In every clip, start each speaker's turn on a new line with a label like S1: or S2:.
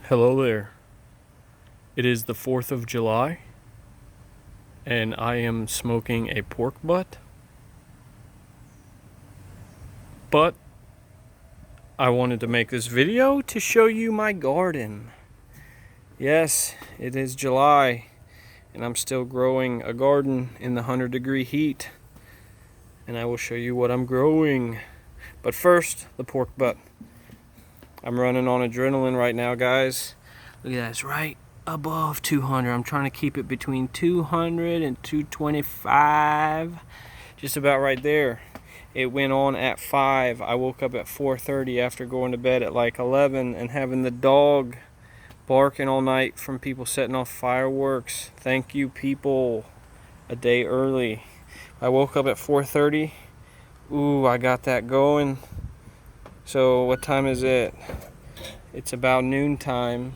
S1: Hello there. It is the 4th of July, and I am smoking a pork butt. But I wanted to make this video to show you my garden. Yes, it is July, and I'm still growing a garden in the 100-degree heat. And I will show you what I'm growing. But first, the pork butt. I'm running on adrenaline right now, guys. Look at that, it's right above 200. I'm trying to keep it between 200 and 225. Just about right there. It went on at 5. I woke up at 4:30 after going to bed at like 11 and having the dog barking all night from people setting off fireworks. Thank you, people. A day early. I woke up at 4:30. Ooh, I got that going. So what time is it? It's about noon time.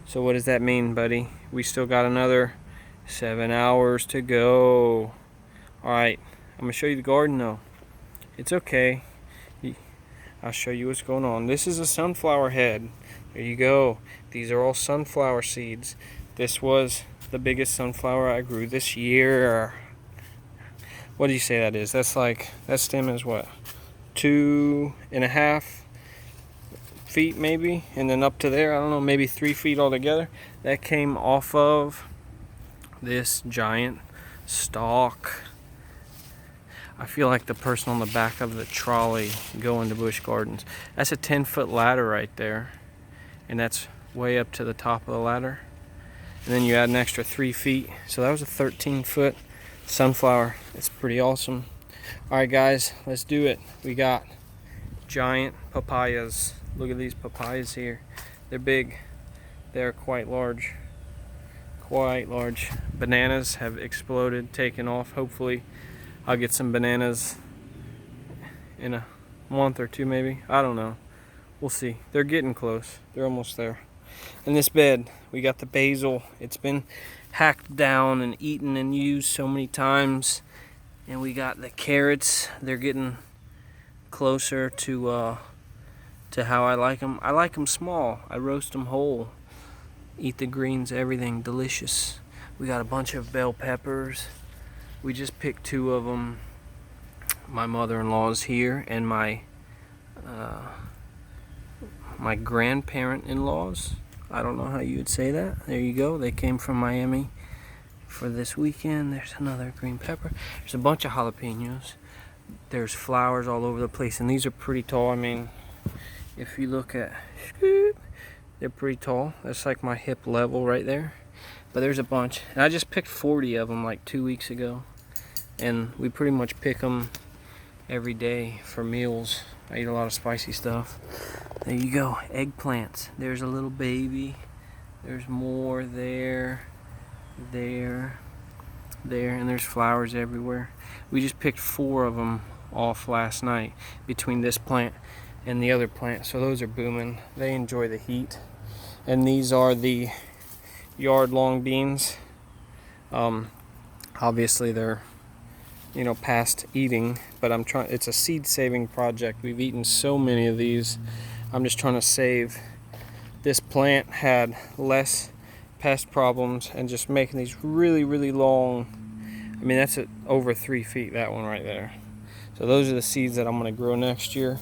S1: So what does that mean, buddy? We still got another 7 hours to go. Alright, I'm gonna show you the garden though. It's okay. I'll show you what's going on. This is a sunflower head. There you go. These are all sunflower seeds. This was the biggest sunflower I grew this year. What do you say that is? That's like, that stem is what? 2.5 feet maybe, and then up to there, I don't know, maybe 3 feet altogether. That came off of this giant stalk. I feel like the person on the back of the trolley going to Busch Gardens. That's a 10-foot ladder right there, and that's way up to the top of the ladder. And then you add an extra 3 feet, so that was a 13-foot sunflower. It's pretty awesome. Alright guys, let's do it. We got giant papayas. Look at these papayas here. They're big. They're quite large. Quite large. Bananas have exploded, taken off. Hopefully I'll get some bananas in a month or two maybe. I don't know. We'll see. They're getting close. They're almost there. In this bed, we got the basil. It's been hacked down and eaten and used so many times. And we got the carrots. They're getting closer to how I like them. I like them small. I roast them whole. Eat the greens, everything delicious. We got a bunch of bell peppers. We just picked 2 of them. My mother-in-law's here, and my grandparent-in-laws. I don't know how you would say that. There you go. They came from Miami for this weekend. There's another green pepper. There's a bunch of jalapenos. There's flowers all over the place, and these are pretty tall. I mean, if you look at, they're pretty tall. That's like my hip level right there. But there's a bunch. And I just picked 40 of them like 2 weeks ago, and we pretty much pick them every day for meals. I eat a lot of spicy stuff. There you go, eggplants. There's a little baby. There's more there, there, and there's flowers everywhere. We just picked 4 of them off last night between this plant and the other plant, so those are booming. They enjoy the heat. And these are the yard long beans. Obviously they're, past eating, but it's a seed saving project. We've eaten so many of these. I'm just trying to save. This plant had less pest problems, and just making these really, really long. I mean, that's at over 3 feet, that one right there. So those are the seeds that I'm going to grow next year.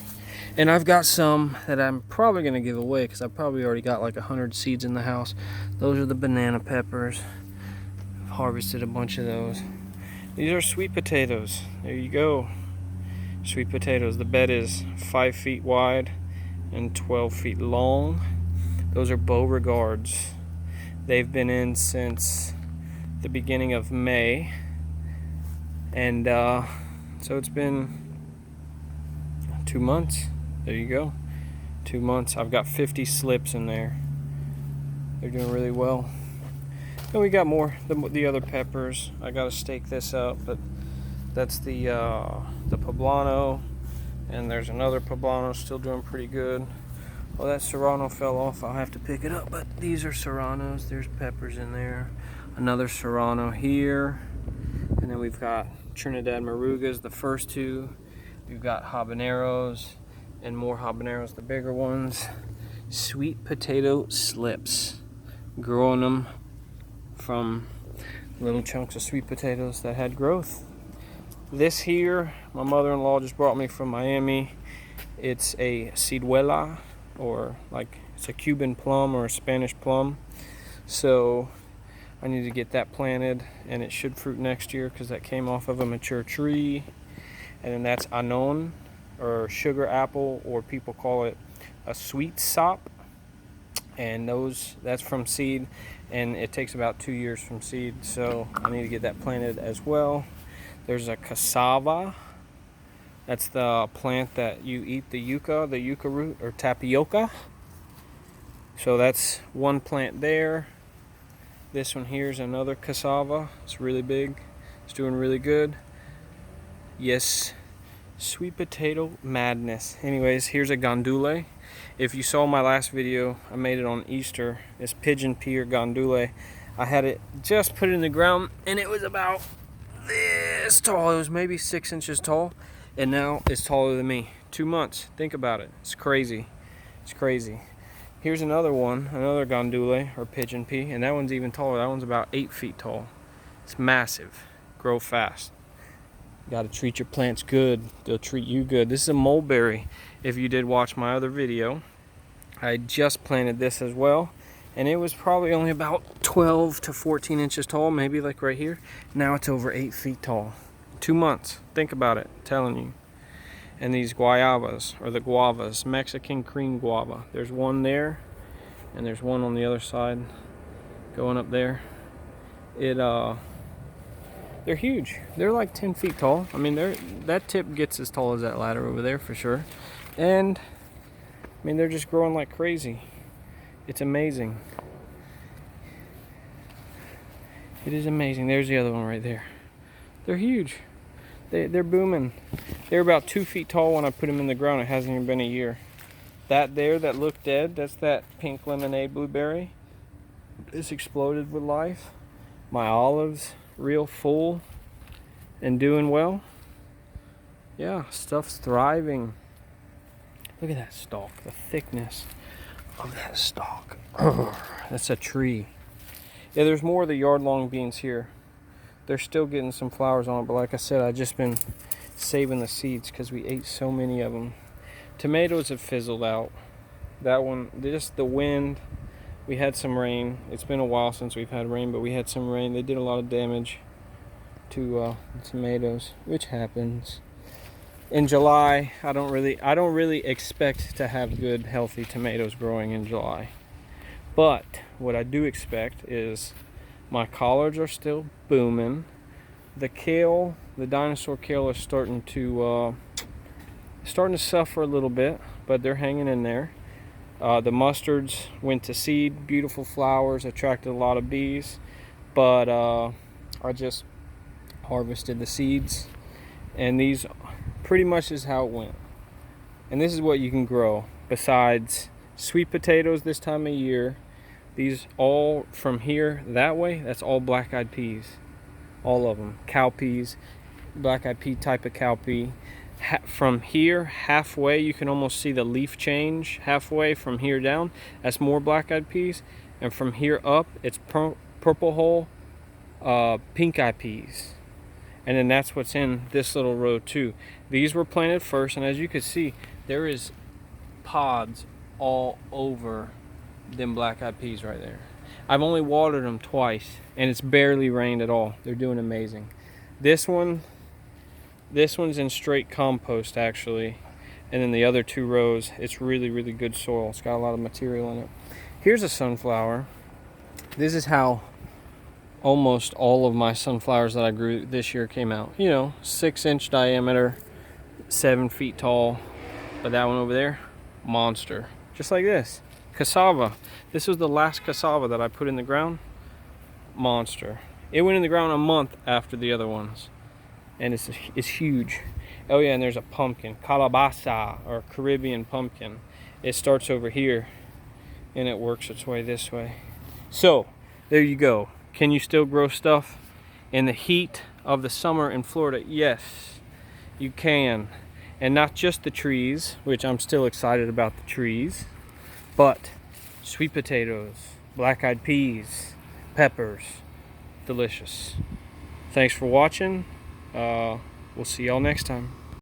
S1: And I've got some that I'm probably going to give away, because I've probably already got like 100 seeds in the house. Those are the banana peppers. I've harvested a bunch of those. These are sweet potatoes. There you go. Sweet potatoes. The bed is 5 feet wide and 12 feet long. Those are Beauregards. They've been in since the beginning of May. And so it's been 2 months. There you go. 2 months. I've got 50 slips in there. They're doing really well. And we got more. The other peppers. I gotta stake this up, but that's the poblano, and there's another poblano still doing pretty good. Well, that serrano fell off. I'll have to pick it up, but these are serranos. There's peppers in there. Another serrano here, and then we've got Trinidad Morugas, the first 2. We've got habaneros and more habaneros, the bigger ones. sweet potato slips. Growing them from little chunks of sweet potatoes that had growth. This here, my mother-in-law just brought me from Miami. It's a ciruela, or like it's a Cuban plum or a Spanish plum. So I need to get that planted, and it should fruit next year because that came off of a mature tree. And then that's anon, or sugar apple, or people call it a sweet sop. And that's from seed, and it takes about 2 years from seed, so I need to get that planted as well. There's a cassava. That's the plant that you eat the yucca root, or tapioca. So that's one plant there. This one here is another cassava. It's really big. It's doing really good. Yes, sweet potato madness. Anyways, here's a gondule. If you saw my last video, I made it on Easter. This pigeon pea or gondule. I had it just put it in the ground, and it was about this tall. It was maybe 6 inches tall, and now it's taller than me. 2 months. Think about it. It's crazy. It's crazy. Here's another one, another gondule or pigeon pea, and that one's even taller. That one's about 8 feet tall. It's massive. Grow fast. Got to treat your plants good. They'll treat you good. This is a mulberry. If you did watch my other video, I just planted this as well, and it was probably only about 12 to 14 inches tall, maybe like right here. Now it's over 8 feet tall. 2 months. Think about it. I'm telling you. And these guayabas, or the guavas, Mexican cream guava. There's one there, and there's one on the other side going up there. They're huge. They're like 10 feet tall. I mean, that tip gets as tall as that ladder over there for sure. And I mean, they're just growing like crazy. It's amazing. It is amazing. There's the other one right there. They're huge. They're booming. They're about 2 feet tall when I put them in the ground. It hasn't even been a year. That there that looked dead, that's that pink lemonade blueberry. It's exploded with life. My olives, real full and doing well. Yeah, stuff's thriving. Look at that stalk, the thickness of that stalk. That's a tree. Yeah, there's more of the yard-long beans here. They're still getting some flowers on it, but like I said, I've just been saving the seeds because we ate so many of them. Tomatoes have fizzled out. That one, just the wind. We had some rain. It's been a while since we've had rain, but we had some rain. They did a lot of damage to tomatoes, which happens. In July, I don't really expect to have good, healthy tomatoes growing in July. But what I do expect is my collards are still booming. The kale, the dinosaur kale, is starting to suffer a little bit, but they're hanging in there. The mustards went to seed, beautiful flowers, attracted a lot of bees, but I just harvested the seeds, and these pretty much is how it went. And this is what you can grow besides sweet potatoes this time of year. These all from here that way, that's all black-eyed peas, all of them. Cowpeas, black-eyed pea type of cowpea. From here halfway, you can almost see the leaf change halfway from here down. That's more black-eyed peas, and from here up, it's purple hull, pink-eyed peas. And then that's what's in this little row too. These were planted first, and as you can see, there is pods all over them black-eyed peas right there. I've only watered them twice, and it's barely rained at all. They're doing amazing. This one's in straight compost actually, and then the other 2 rows, it's really, really good soil. It's got a lot of material in it. Here's a sunflower. This is how almost all of my sunflowers that I grew this year came out. 6-inch diameter, 7 feet tall. But that one over there, monster. Just like this. Cassava. This was the last cassava that I put in the ground. Monster. It went in the ground a month after the other ones. And it's huge. Oh yeah, and there's a pumpkin. Calabaza, or Caribbean pumpkin. It starts over here, and it works its way this way. So, there you go. Can you still grow stuff in the heat of the summer in Florida? Yes, you can. And not just the trees, which I'm still excited about the trees, But sweet potatoes, black-eyed peas, peppers, delicious. Thanks for watching. We'll see y'all next time.